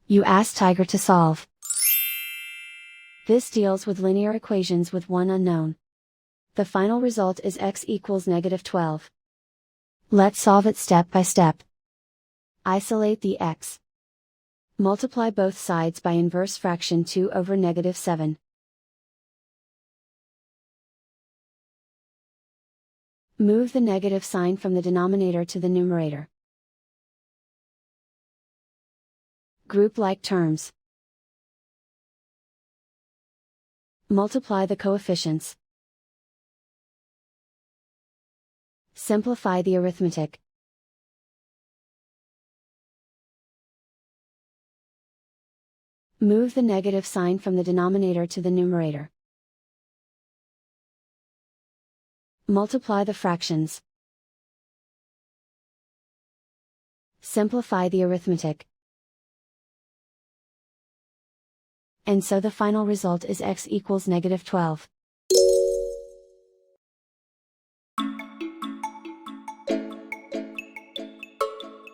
You ask Tiger to solve. This deals with linear equations with one unknown. The final result is x equals -12. Let's solve it step by step. Isolate the x. Multiply both sides by inverse fraction 2 over -7. Move the negative sign from the denominator to the numerator. Group like terms. Multiply the coefficients. Simplify the arithmetic. Move the negative sign from the denominator to the numerator. Multiply the fractions. Simplify the arithmetic. And so the final result is x equals -12.